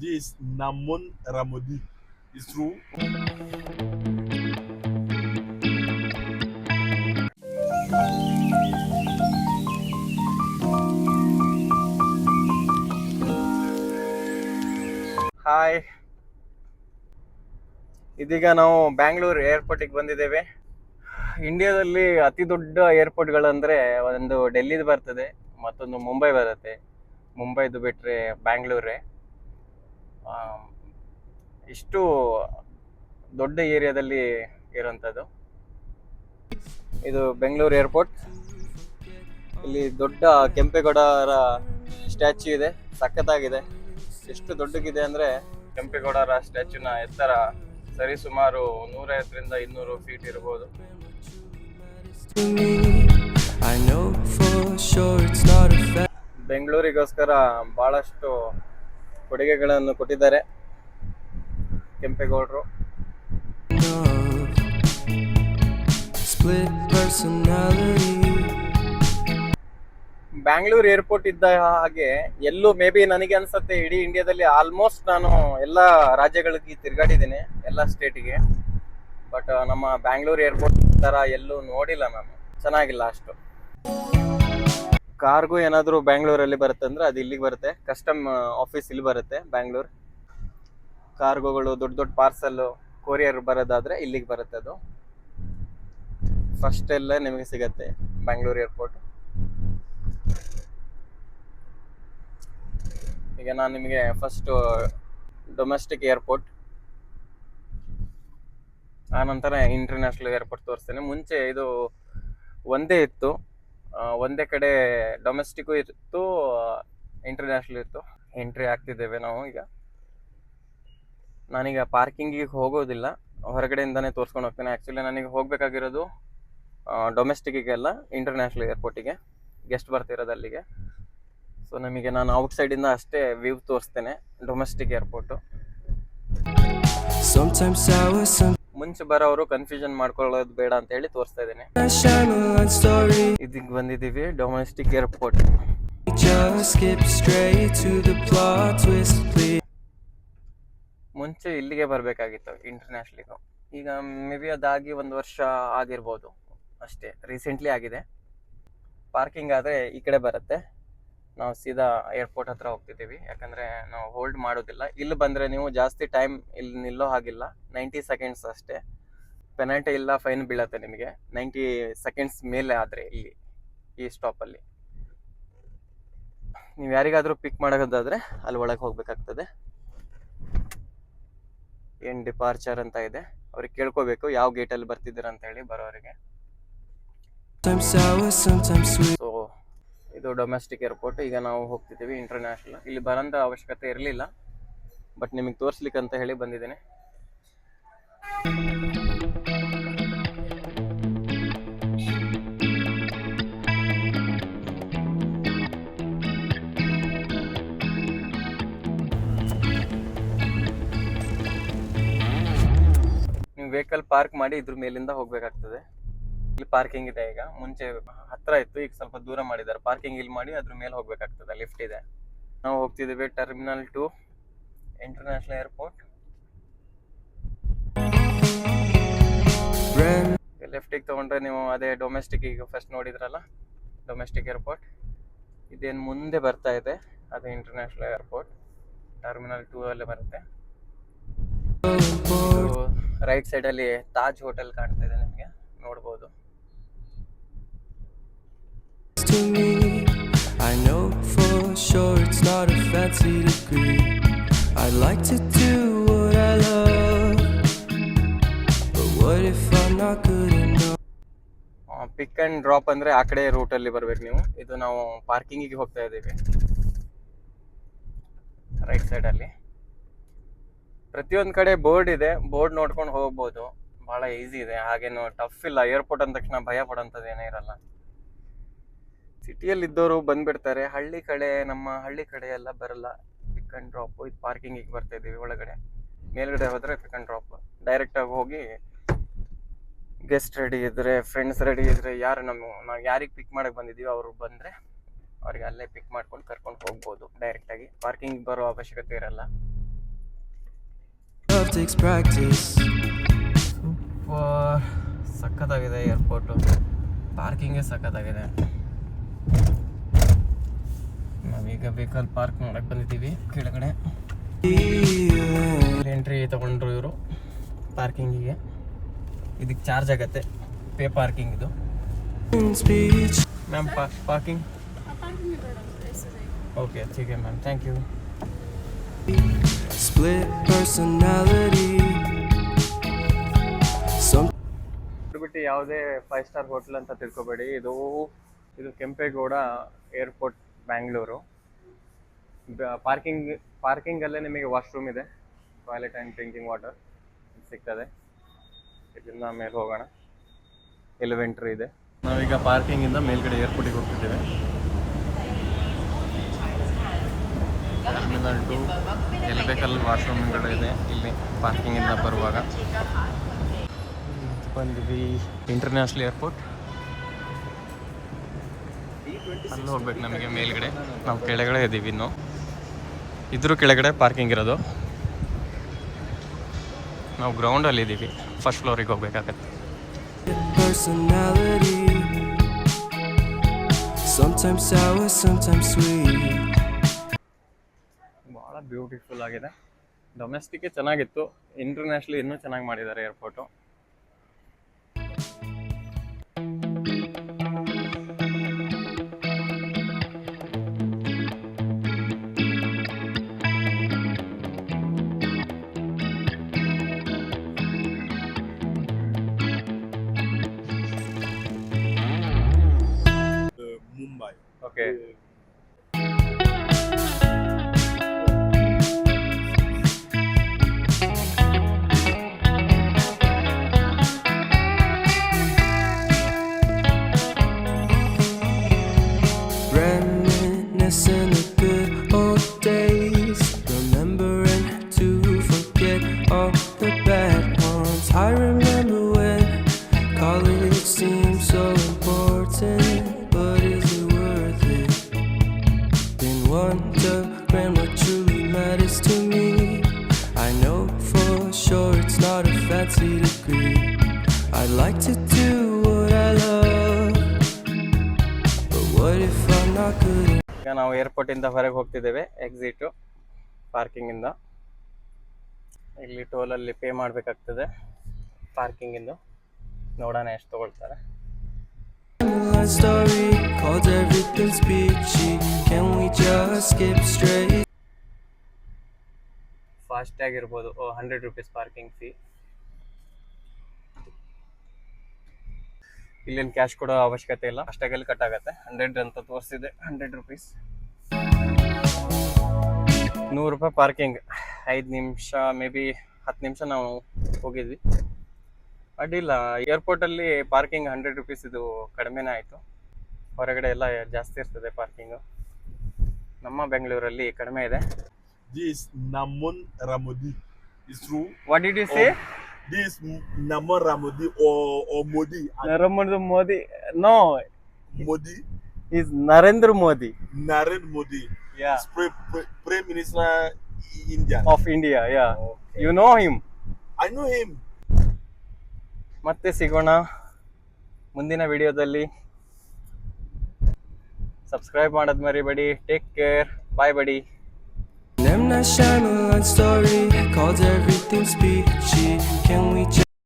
This Namon Ramodi. It's true. Hi, ಇದೀಗ ನಾವು ಬ್ಯಾಂಗ್ಳೂರ್ ಏರ್ಪೋರ್ಟಿಗೆ ಬಂದಿದ್ದೇವೆ. ಇಂಡಿಯಾದಲ್ಲಿ ಅತಿ ದೊಡ್ಡ ಏರ್ಪೋರ್ಟ್ಗಳಂದ್ರೆ ಒಂದು ಡೆಲ್ಲಿದು ಬರ್ತದೆ, ಮತ್ತೊಂದು ಮುಂಬೈ ಬರುತ್ತೆ. ಮುಂಬೈದು ಬಿಟ್ರೆ ಬ್ಯಾಂಗ್ಳೂರೇ. ಆ, ಇಷ್ಟು ದೊಡ್ಡ ಏರಿಯಾದಲ್ಲಿ ಇರೋಂಥದ್ದು ಇದು ಬೆಂಗಳೂರು ಏರ್ಪೋರ್ಟ್. ಇಲ್ಲಿ ದೊಡ್ಡ ಕೆಂಪೇಗೌಡರ ಸ್ಟ್ಯಾಚ್ಯೂ ಇದೆ, ಸಖತ್ತಾಗಿದೆ. ಎಷ್ಟು ದೊಡ್ಡಗಿದೆ ಅಂದ್ರೆ ಕೆಂಪೇಗೌಡರ ಸ್ಟ್ಯಾಚ್ಯೂನ ಎತ್ತರ ಸರಿ ಸುಮಾರು 150ರಿಂದ 200 ಫೀಟ್ ಇರಬಹುದು. ಬೆಂಗಳೂರಿಗೋಸ್ಕರ ಬಹಳಷ್ಟು ಕೊಡುಗೆಗಳನ್ನು ಕೊಟ್ಟಿದ್ದಾರೆ ಕೆಂಪೇಗೌಡರು. ಬ್ಯಾಂಗ್ಳೂರ್ ಏರ್ಪೋರ್ಟ್ ಇದ್ದ ಹಾಗೆ ಎಲ್ಲೂ ಮೇ ಬಿ ನನಗೆ ಅನ್ಸುತ್ತೆ ಇಡೀ ಇಂಡಿಯಾದಲ್ಲಿ ಆಲ್ಮೋಸ್ಟ್ ನಾನು ಎಲ್ಲ ರಾಜ್ಯಗಳಿಗೆ ತಿರುಗಾಡಿದ್ದೀನಿ, ಎಲ್ಲ ಸ್ಟೇಟಿಗೆ. ಬಟ್ ನಮ್ಮ ಬ್ಯಾಂಗ್ಳೂರ್ ಏರ್ಪೋರ್ಟ್ ತರ ಎಲ್ಲೂ ನೋಡಿಲ್ಲ ನಾನು, ಚೆನ್ನಾಗಿಲ್ಲ ಅಷ್ಟು. ಕಾರ್ಗೋ ಏನಾದರೂ ಬ್ಯಾಂಗ್ಳೂರಲ್ಲಿ ಬರುತ್ತೆ ಅಂದ್ರೆ ಅದು ಇಲ್ಲಿಗೆ ಬರುತ್ತೆ. ಕಸ್ಟಮ್ ಆಫೀಸ್ ಇಲ್ಲಿ ಬರುತ್ತೆ ಬ್ಯಾಂಗ್ಳೂರ್. ಕಾರ್ಗೋಗಳು ದೊಡ್ಡ ದೊಡ್ಡ ಪಾರ್ಸಲ್ ಕೊರಿಯರ್ ಬರೋದಾದ್ರೆ ಇಲ್ಲಿಗೆ ಬರುತ್ತೆ. ಅದು ಫಸ್ಟ್ ಎಲ್ಲ ನಿಮಗೆ ಸಿಗತ್ತೆ ಬ್ಯಾಂಗ್ಳೂರ್ ಏರ್ಪೋರ್ಟ್. ಈಗ ನಾನು ನಿಮಗೆ ಫಸ್ಟ್ ಡೊಮೆಸ್ಟಿಕ್ ಏರ್ಪೋರ್ಟ್, ಆನಂತರ ಇಂಟರ್ನ್ಯಾಷನಲ್ ಏರ್ಪೋರ್ಟ್ ತೋರಿಸ್ತೇನೆ. ಮುಂಚೆ ಇದು ಒಂದೇ ಇತ್ತು, ಒಂದೇ ಕಡೆ ಡೊಮೆಸ್ಟಿಕ್ಕು ಇತ್ತು, ಇಂಟರ್ನ್ಯಾಷನಲ್ ಇತ್ತು. ಎಂಟ್ರಿ ಆಗ್ತಿದ್ದೇವೆ ನಾವು ಈಗ. ನಾನೀಗ ಪಾರ್ಕಿಂಗಿಗೆ ಹೋಗೋದಿಲ್ಲ, ಹೊರಗಡೆಯಿಂದಾನೇ ತೋರಿಸ್ಕೊಂಡು ಹೋಗ್ತೇನೆ. ಆ್ಯಕ್ಚುಲಿ ನನಗೆ ಹೋಗಬೇಕಾಗಿರೋದು ಡೊಮೆಸ್ಟಿಕ್ಕಿಗೆಲ್ಲ ಇಂಟರ್ನ್ಯಾಷನಲ್ ಏರ್ಪೋರ್ಟಿಗೆ, ಗೆಸ್ಟ್ ಬರ್ತಿರೋದು ಅಲ್ಲಿಗೆ. ಸೊ ನಮಗೆ ನಾನು ಔಟ್ ಸೈಡಿಂದ ಅಷ್ಟೇ ವ್ಯೂ ತೋರಿಸ್ತೇನೆ ಡೊಮೆಸ್ಟಿಕ್ ಏರ್ಪೋರ್ಟು. ಮುಂಚೆ ಬರೋರು ಕನ್ಫ್ಯೂಷನ್ ಮಾಡ್ಕೊಳ್ಳೋದು ಬೇಡ ಅಂತ ಹೇಳಿ ತೋರಿಸ್ತಾ ಇದ್ದೇನೆ. ಇದಕ್ಕೆ ಬಂದಿದ್ದೀವಿ ಡೊಮೆಸ್ಟಿಕ್ ಏರ್ಪೋರ್ಟ್. ಮುಂಚೆ ಇಲ್ಲಿಗೆ ಬರಬೇಕಾಗಿತ್ತು ಇಂಟರ್ನ್ಯಾಷನಲ್ಗೂ. ಈಗ ಮೇ ಬಿ ಅದಾಗಿ 1 ವರ್ಷ ಆಗಿರ್ಬೋದು ಅಷ್ಟೇ, ರೀಸೆಂಟ್ಲಿ ಆಗಿದೆ. ಪಾರ್ಕಿಂಗ್ ಆದರೆ ಈ ಕಡೆ ಬರುತ್ತೆ, ನಾವು ಸೀದಾ ಏರ್ಪೋರ್ಟ್ ಹತ್ರ ಹೋಗ್ತಿದ್ದೀವಿ. ಯಾಕಂದರೆ ನಾವು ಹೋಲ್ಡ್ ಮಾಡೋದಿಲ್ಲ. ಇಲ್ಲಿ ಬಂದರೆ ನೀವು ಜಾಸ್ತಿ ಟೈಮ್ ಇಲ್ಲಿ ನಿಲ್ಲೋ ಹಾಗಿಲ್ಲ, 90 ಸೆಕೆಂಡ್ಸ್ ಅಷ್ಟೇ. ಪೆನಾಲ್ಟಿ ಇಲ್ಲ, ಫೈನ್ ಬೀಳತ್ತೆ ನಿಮಗೆ 90 ಸೆಕೆಂಡ್ಸ್ ಮೇಲೆ ಆದರೆ ಇಲ್ಲಿ ಈ ಸ್ಟಾಪಲ್ಲಿ. ನೀವು ಯಾರಿಗಾದರೂ ಪಿಕ್ ಮಾಡೋದಾದರೆ ಅಲ್ಲಿ ಒಳಗೆ ಹೋಗ್ಬೇಕಾಗ್ತದೆ. ಏನು ಡಿಪಾರ್ಚರ್ ಅಂತ ಇದೆ, ಅವ್ರಿಗೆ ಕೇಳ್ಕೋಬೇಕು ಯಾವ ಗೇಟಲ್ಲಿ ಬರ್ತಿದ್ದೀರ ಅಂತ ಹೇಳಿ ಬರೋರಿಗೆ. ಸೊ ಇದು ಡೊಮೆಸ್ಟಿಕ್ ಏರ್ಪೋರ್ಟ್. ಈಗ ನಾವು ಹೋಗ್ತಿದ್ದೀವಿ ಇಂಟರ್ನ್ಯಾಷನಲ್. ಇಲ್ಲಿ ಬರೋಂಥ ಅವಶ್ಯಕತೆ ಇರಲಿಲ್ಲ, ಬಟ್ ನಿಮಗೆ ತೋರಿಸ್ಲಿಕ್ಕೆ ಅಂತ ಹೇಳಿ ಬಂದಿದ್ದೇನೆ. ನೀವು ವೆಹಿಕಲ್ ಪಾರ್ಕ್ ಮಾಡಿ ಇದ್ರ ಮೇಲಿಂದ ಹೋಗ್ಬೇಕಾಗ್ತದೆ. ಇಲ್ಲಿ ಪಾರ್ಕಿಂಗ್ ಇದೆ. ಈಗ ಮುಂಚೆ ಹತ್ರ ಇತ್ತು, ಈಗ ಸ್ವಲ್ಪ ದೂರ ಮಾಡಿದ್ದಾರೆ. ಪಾರ್ಕಿಂಗ್ ಇಲ್ಲಿ ಮಾಡಿ ಅದ್ರ ಮೇಲೆ ಹೋಗ್ಬೇಕಾಗ್ತದೆ, ಲಿಫ್ಟ್ ಇದೆ. ನಾವು ಹೋಗ್ತಿದ್ದೀವಿ ಟರ್ಮಿನಲ್ 2 ಇಂಟರ್ನ್ಯಾಷನಲ್ ಏರ್ಪೋರ್ಟ್. ಲೆಫ್ಟಿಗೆ ತಗೊಂಡ್ರೆ ನೀವು ಅದೇ ಡೊಮೆಸ್ಟಿಕ್, ಈಗ ಫಸ್ಟ್ ನೋಡಿದ್ರಲ್ಲ ಡೊಮೆಸ್ಟಿಕ್ ಏರ್ಪೋರ್ಟ್, ಇದೇನು ಮುಂದೆ ಬರ್ತಾ ಇದೆ ಅದು ಇಂಟರ್ನ್ಯಾಷನಲ್ ಏರ್ಪೋರ್ಟ್. ಟರ್ಮಿನಲ್ 2 ಅಲ್ಲೇ ಬರುತ್ತೆ. ರೈಟ್ ಸೈಡಲ್ಲಿ ತಾಜ್ ಹೋಟೆಲ್ ಕಾಣ್ತಾ ಇದೆ, ನಿಮಗೆ ನೋಡ್ಬೋದು. I know for sure it's not a fancy degree. I like to do what I love, but what if I'm not good enough? Pick and drop ಅಂದರೆ ಆ ಕಡೆ ರೂಟಲ್ಲಿ ಬರ್ಬೇಕು ನೀವು. ಇದು ನಾವು ಪಾರ್ಕಿಂಗಿಗೆ ಹೋಗ್ತಾ ಇದ್ದೀವಿ ರೈಟ್ ಸೈಡಲ್ಲಿ. ಪ್ರತಿಯೊಂದು ಕಡೆ ಬೋರ್ಡ್ ಇದೆ, ಬೋರ್ಡ್ ನೋಡ್ಕೊಂಡು ಹೋಗ್ಬೋದು. ಭಾಳ ಈಸಿ ಇದೆ, ಹಾಗೇನು ಟಫ್ ಇಲ್ಲ. ಏರ್ಪೋರ್ಟ್ ಅಂದ ತಕ್ಷಣ ಭಯ ಪಡೋಂಥದ್ದು ಏನೇ ಇರಲ್ಲ. ಸಿಟಿಯಲ್ಲಿ ಇದ್ದವರು ಬಂದ್ಬಿಡ್ತಾರೆ, ನಮ್ಮ ಹಳ್ಳಿ ಕಡೆ ಎಲ್ಲ ಬರಲ್ಲ ಪಿಕ್ ಆ್ಯಂಡ್ ಡ್ರಾಪ್. ಇದು ಪಾರ್ಕಿಂಗಿಗೆ ಬರ್ತಾ ಇದ್ದೀವಿ ಒಳಗಡೆ. ಮೇಲ್ಗಡೆ ಹೋದರೆ ಪಿಕ್ ಆ್ಯಂಡ್ ಡ್ರಾಪ್. ಡೈರೆಕ್ಟಾಗಿ ಹೋಗಿ ಗೆಸ್ಟ್ ರೆಡಿ ಇದ್ದರೆ, ಫ್ರೆಂಡ್ಸ್ ರೆಡಿ ಇದ್ದರೆ, ನಾವು ಯಾರಿಗೆ ಪಿಕ್ ಮಾಡೋಕ್ಕೆ ಬಂದಿದ್ದೀವಿ ಅವರು ಬಂದರೆ ಅವ್ರಿಗೆ ಅಲ್ಲೇ ಪಿಕ್ ಮಾಡ್ಕೊಂಡು ಕರ್ಕೊಂಡು ಹೋಗ್ಬೋದು ಡೈರೆಕ್ಟಾಗಿ. ಪಾರ್ಕಿಂಗ್ ಬರೋ ಅವಶ್ಯಕತೆ ಇರಲ್ಲ. takes practice. ಸಖತ್ತಾಗಿದೆ ಏರ್ಪೋರ್ಟು, ಪಾರ್ಕಿಂಗೇ ಸಖತ್ತಾಗಿದೆ. ನಾವೀಗ ವೆಹಿಕಲ್ ಪಾರ್ಕ್ ಮಾಡಕ್ಕೆ ಬಂದಿದ್ದೀವಿ ಕೆಳಗಡೆ. ಎಂಟ್ರಿ ತಗೊಂಡ್ರು ಇವರು ಪಾರ್ಕಿಂಗಿಗೆ. ಇದಕ್ಕೆ ಚಾರ್ಜ್ ಆಗುತ್ತೆ, ಪೇ ಪಾರ್ಕಿಂಗ್ ಇದು. Speech. ಮ್ಯಾಮ್ ಪಾರ್ಕಿಂಗ್ ಓಕೆ ठीक है ma'am, thank you. Split personality. Some ಬಿಟ್ಟು ಯಾವುದೇ 5 ಸ್ಟಾರ್ ಹೋಟೆಲ್ ಅಂತ ತಿಳ್ಕೊಬೇಡಿ. ಇದು ಕೆಂಪೇಗೌಡ ಏರ್ಪೋರ್ಟ್ ಬ್ಯಾಂಗ್ಳೂರು. ಪಾರ್ಕಿಂಗಲ್ಲೇ ನಿಮಗೆ ವಾಶ್ರೂಮ್ ಇದೆ, ಟಾಯ್ಲೆಟ್ ಆ್ಯಂಡ್ ಡ್ರಿಂಕಿಂಗ್ ವಾಟರ್ ಸಿಗ್ತದೆ. ಇದರಿಂದ ಮೇಲೆ ಹೋಗೋಣ, ಎಲಿವೆಂಟ್ರಿ ಇದೆ. ನಾವೀಗ ಪಾರ್ಕಿಂಗಿಂದ ಮೇಲ್ಗಡೆ ಏರ್ಪೋರ್ಟಿಗೆ ಹೋಗ್ತಿದ್ದೇವೆ. ಟರ್ಮಿನಲ್ 2 ಎಲ್ಲಿ ಬೇಕಲ್ಲಿ ವಾಶ್ರೂಮ್ಗಳು ಇದೆ ಇಲ್ಲಿ ಪಾರ್ಕಿಂಗಿಂದ ಬರುವಾಗ. ಬಂದ್ವಿ ಇಂಟರ್ನ್ಯಾಷನಲ್ ಏರ್ಪೋರ್ಟ್. ಅಲ್ಲಿ ಹೋಗ್ಬೇಕು ನಮಗೆ ಮೇಲ್ಗಡೆ. ನಾವು ಕೆಳಗಡೆ ಇದ್ದೀವಿ ಇನ್ನು. ಇದ್ರ ಕೆಳಗಡೆ ಪಾರ್ಕಿಂಗ್ ಇರೋದು. ನಾವು ಗ್ರೌಂಡಲ್ಲಿ ಇದ್ದೀವಿ, ಫಸ್ಟ್ ಫ್ಲೋರಿಗೆ ಹೋಗ್ಬೇಕಾಗತ್ತೆ. personality. Sometimes sour, sometimes sweet. ಭಾಳ ಬ್ಯೂಟಿಫುಲ್ ಆಗಿದೆ. ಡೊಮೆಸ್ಟಿಕ್ಕೇ ಚೆನ್ನಾಗಿತ್ತು, ಇಂಟರ್ನ್ಯಾಷನಲ್ ಇನ್ನೂ ಚೆನ್ನಾಗಿ ಮಾಡಿದ್ದಾರೆ airport. Mumbai. Okay, Reminiscing the good old days, remembering to forget all the bad ones. I remember when college seemed so important, but is it worth it? Been wondering what truly matters to me. I know for sure it's not a fancy degree. I'd like to do what I love, but what if I'm not good? ಈಗ ನಾವು ಏರ್ಪೋರ್ಟಿಂದ ಹೊರಗೆ ಹೋಗ್ತಿದ್ದೇವೆ. Exit ಪಾರ್ಕಿಂಗಿಂದ. ಇಲ್ಲಿ ಟೋಲಲ್ಲಿ pay ಮಾಡಬೇಕಾಗ್ತದೆ ಪಾರ್ಕಿಂಗಿಂದು. ನೋಡೋಣ ಎಷ್ಟು ತೊಗೊಳ್ತಾರೆ. One story called everything's peachy. Can we just skip straight? FASTag ಇರ್ಬೋದು. 100 rupees parking fee. ಇಲ್ಲೇನು ಕ್ಯಾಶ್ ಕೊಡೋ ಅವಶ್ಯಕತೆ ಇಲ್ಲ, ಫಾಸ್ಟ್ಯಾಗಲ್ಲಿ ಕಟ್ ಆಗುತ್ತೆ. 100 ಅಂತ ತೋರಿಸಿದೆ, 100 ರೂಪೀಸ್. 100 ರೂಪಾಯಿ ಪಾರ್ಕಿಂಗ್. 5 ನಿಮಿಷ, ಮೇ ಬಿ 10 ನಿಮಿಷ ನಾವು ಹೋಗಿದ್ವಿ. ಅಡ್ಡಿಲ್ಲ, ಏರ್ಪೋರ್ಟಲ್ಲಿ ಪಾರ್ಕಿಂಗ್ 100 ರೂಪೀಸ್ ಇದು ಕಡಿಮೆನೇ ಆಯಿತು. ಹೊರಗಡೆ ಎಲ್ಲ ಜಾಸ್ತಿ ಇರ್ತದೆ ಪಾರ್ಕಿಂಗು. ನಮ್ಮ ಬೆಂಗಳೂರಲ್ಲಿ ಕಡಿಮೆ ಇದೆ. This Namon Ramodi is true. What did you say? This Namon Ramodi or Modi. Narendra Modi? No, Modi. Is Narendra Modi. Narendra Modi. Yeah, Prime Minister India. Of India. Yeah, Okay. You know him. I know him. ಮತ್ತೆ ಸಿಗೋಣ ಮುಂದಿನ ವಿಡಿಯೋದಲ್ಲಿ. Subscribe ಮಾಡೋದು ಮರಿಬೇಡಿ. Take care, ಬಾಯ್ ಬಡಿ. M. Night Shyamalan story called everything's peachy. Can we just